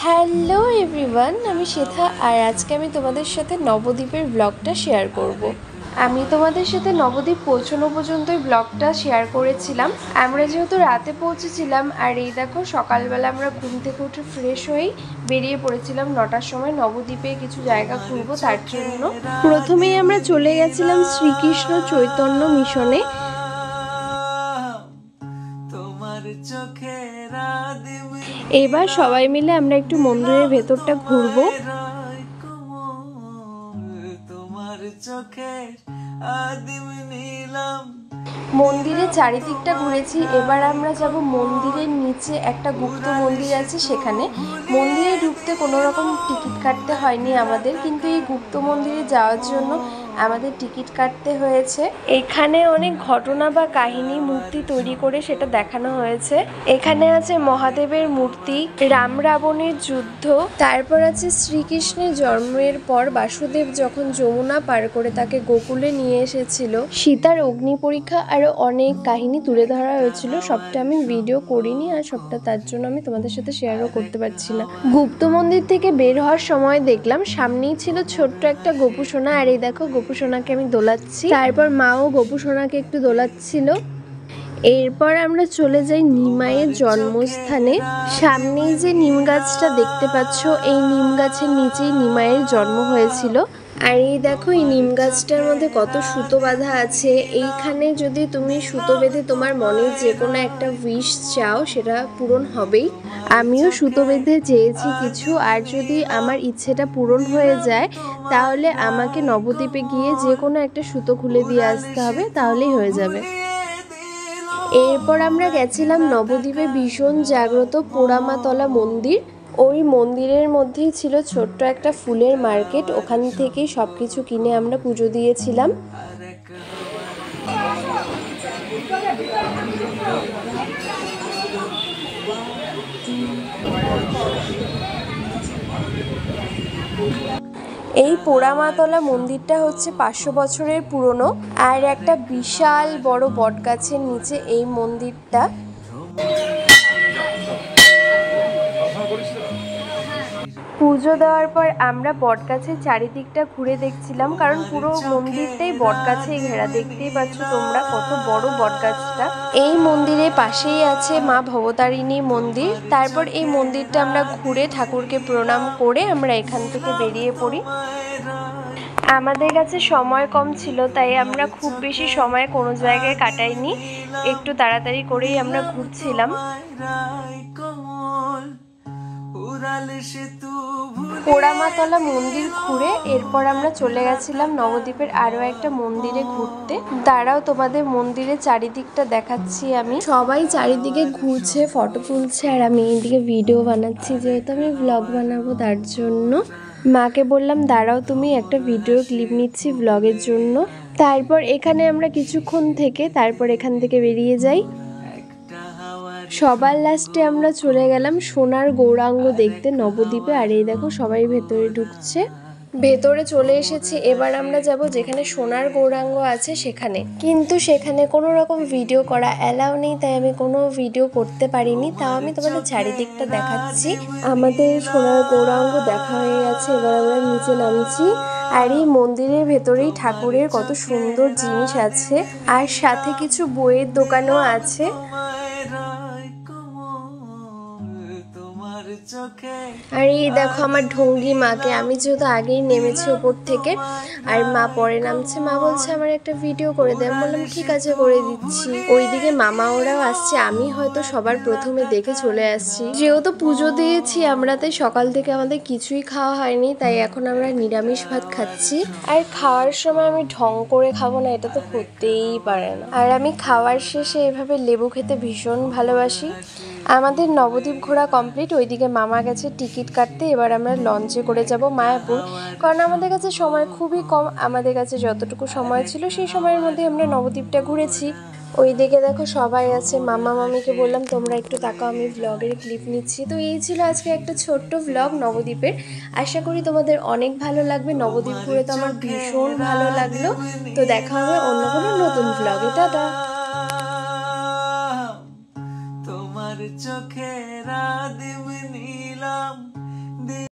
Hello everyone, আমি শেথা আর আজকে আমি তোমাদের সাথে নবদ্বীপের ব্লগটা শেয়ার করব। আমি তোমাদের সাথে নবদ্বীপ পৌঁছানো পর্যন্তই ব্লগটা শেয়ার করেছিলাম। আমরা যেহেতু রাতে পৌঁছেছিলাম আর এই দেখো সকালবেলা আমরা ঘুম থেকে উঠে ফ্রেশ হয়েই বেরিয়ে পড়েছিলাম 9টার সময় নবদ্বীপে কিছু জায়গা ঘুরবো। তার জন্য প্রথমেই আমরা চলে গেছিলাম শ্রীকৃষ্ণ চৈতন্য মিশনে। এবার সবাই মিলে আমরা একটু মন্দিরের ভেতরটা ঘুরবো। মন্দিরের চারিদিকটা ঘুরেছি। এবার আমরা যাব মন্দিরের নিচে একটা গুপ্ত মন্দির আছে, সেখানে মন্দিরে ঢুকতে কোনো রকম টিকিট কাটতে হয়নি আমাদের, কিন্তু এই গুপ্ত মন্দিরে যাওয়ার জন্য আমাদের টিকিট কাটতে হয়েছে। এখানে অনেক ঘটনা বা কাহিনী মূর্তি তৈরি করে সেটা দেখানো হয়েছে। এখানে আছে মহাদেবের মূর্তি, রাম রাবণের যুদ্ধ, তারপর আছে শ্রীকৃষ্ণের জন্মের পর বাসুদেব যখন যমুনা পার করে তাকে গোকুলে নিয়ে এসেছিল, সীতার অগ্নি পরীক্ষা, আরো অনেক কাহিনী তুলে ধরা হয়েছিল। সবটা আমি ভিডিও করিনি আর সবটা তার জন্য আমি তোমাদের সাথে শেয়ারও করতে পারছি না। গুপ্ত মন্দির থেকে বের হওয়ার সময় দেখলাম সামনেই ছিল ছোট্ট একটা গোপু সোনা, আর এই দেখো গোপু সোনাকে আমি দোলাচ্ছি, তারপর মাও গোপু সোনাকে একটু দোলাচ্ছিল। এরপর আমরা চলে যাই নিমাইয়ের জন্মস্থানে। সামনেই যে নিম গাছটা দেখতে পাচ্ছ, এই নিম গাছের নিচেই নিমাইয়ের জন্ম হয়েছিল। আর এই দেখো এই নিম গাছটার মধ্যে কত সুতো বাঁধা আছে। এইখানে যদি তুমি সুতো বেঁধে তোমার মনে যে কোনো একটা উইশ চাও সেটা পূরণ হবেই। আমিও সুতো বেঁধে চেয়েছি কিছু, আর যদি আমার ইচ্ছেটা পূরণ হয়ে যায় তাহলে আমাকে নবদ্বীপে গিয়ে যে কোনো একটা সুতো খুলে দিয়ে আসতে হবে, তাহলেই হয়ে যাবে। এরপর আমরা গেছিলাম নবদ্বীপে ভীষণ জাগ্রত পোড়ামাতলা মন্দির। ওই মন্দিরের মধ্যেই ছিল ছোট্ট একটা ফুলের মার্কেট, ওখান থেকেই সব কিছু কিনে আমরা পুজো দিয়েছিলাম। এই পোড়ামাতলা মন্দিরটা হচ্ছে 500 বছরের পুরনো, আর একটা বিশাল বড় বটগাছের নিচে এই মন্দিরটা। পুজো দেওয়ার পর আমরা বটগাছের চারিদিকটা ঘুরে দেখছিলাম, কারণ পুরো মন্দিরটাই বটগাছেই ঘেরা। দেখতেই পাচ্ছ তোমরা কত বড় বটগাছটা। এই মন্দিরের পাশেই আছে মা ভবতারিণী মন্দির। তারপর এই মন্দিরটা আমরা ঘুরে ঠাকুরকে প্রণাম করে আমরা এখান থেকে বেরিয়ে পড়ি। আমাদের কাছে সময় কম ছিল, তাই আমরা খুব বেশি সময় কোনো জায়গায় কাটাইনি, একটু তাড়াতাড়ি করেই আমরা ঘুরছিলাম। পোড়ামাতলা মন্দির ঘুরে এরপর আমরা চলে গেছিলাম নবদ্বীপের আরো একটা মন্দিরে ঘুরতে। দাঁড়াও তোমাদের মন্দিরের চারিদিকটা দেখাচ্ছি আমি। সবাই চারিদিকে ঘুরছে, ফটো তুলছে, আর আমি এইদিকে ভিডিও বানাচ্ছি, যেহেতু আমি ব্লগ বানাবো তার জন্য। মাকে বললাম দাঁড়াও তুমি, একটা ভিডিও ক্লিপ নিচ্ছি ব্লগের জন্য। তারপর এখানে আমরা কিছুক্ষণ থেকে তারপর এখান থেকে বেরিয়ে যাই। সবার লাস্টে আমরা চলে গেলাম সোনার গৌরাঙ্গ দেখতে নবদ্বীপে। আর এই দেখো সবাই ভেতরে ঢুকছে। ভেতরে চলে এসেছি। এবার আমরা যাব যেখানে সোনার গৌরাঙ্গ আছে সেখানে, কিন্তু সেখানে কোনো রকম ভিডিও করা অ্যালাউ নেই, তাই আমি কোনো ভিডিও করতে পারিনি। তাও আমি তোমাদের চারিদিকটা দেখাচ্ছি। আমাদের সোনার গৌরাঙ্গ দেখা হয়ে গেছে, এবার আমরা নিচে নামছি। আর এই মন্দিরের ভেতরেই ঠাকুরের কত সুন্দর জিনিস আছে, আর সাথে কিছু বইয়ের দোকানও আছে। আর এই দেখো আমার ঢঙ্গি মাকে, আমি যেহেতু আগেই নেমেছি ওপর থেকে আর মা পরে নামছে, মা বলছে আমার একটা ভিডিও করে দে। আমি বললাম ঠিক আছে করে দিচ্ছি। ওইদিকে মামা ওরাও আসছে, আমি হয়তো সবার প্রথমে দেখে চলে আসছি। যেহেতু পুজো দিয়েছি আমরা, তাই সকাল থেকে আমাদের কিছুই খাওয়া হয়নি, তাই এখন আমরা নিরামিষ ভাত খাচ্ছি। আর খাওয়ার সময় আমি ঢং করে খাবো না, এটা তো হতেই পারে না। আর আমি খাওয়ার শেষে এভাবে লেবু খেতে ভীষণ ভালোবাসি। আমাদের নবদ্বীপ ঘোরা কমপ্লিট। ওইদিকে মামা গেছে টিকিট কাটতে। এবার আমরা লঞ্চে করে যাব মায়াপুর, কারণ আমাদের কাছে সময় খুবই কম। আমাদের কাছে যতটুকু সময় ছিল সেই সময়ের মধ্যে আমরা নবদ্বীপটা ঘুরেছি। ওইদিকে দেখো সবাই আছে। মামা মামিকে বললাম তোমরা একটু তাকাও, আমি ব্লগের ক্লিপ নিচ্ছি। তো এই ছিল আজকে একটা ছোট্ট ব্লগ নবদ্বীপের। আশা করি তোমাদের অনেক ভালো লাগবে। নবদ্বীপ ঘুরে তো আমার ভীষণ ভালো লাগলো। তো দেখা হবে অন্য কোনো নতুন ব্লগে। টাটা। চোখের আদিম নীলাম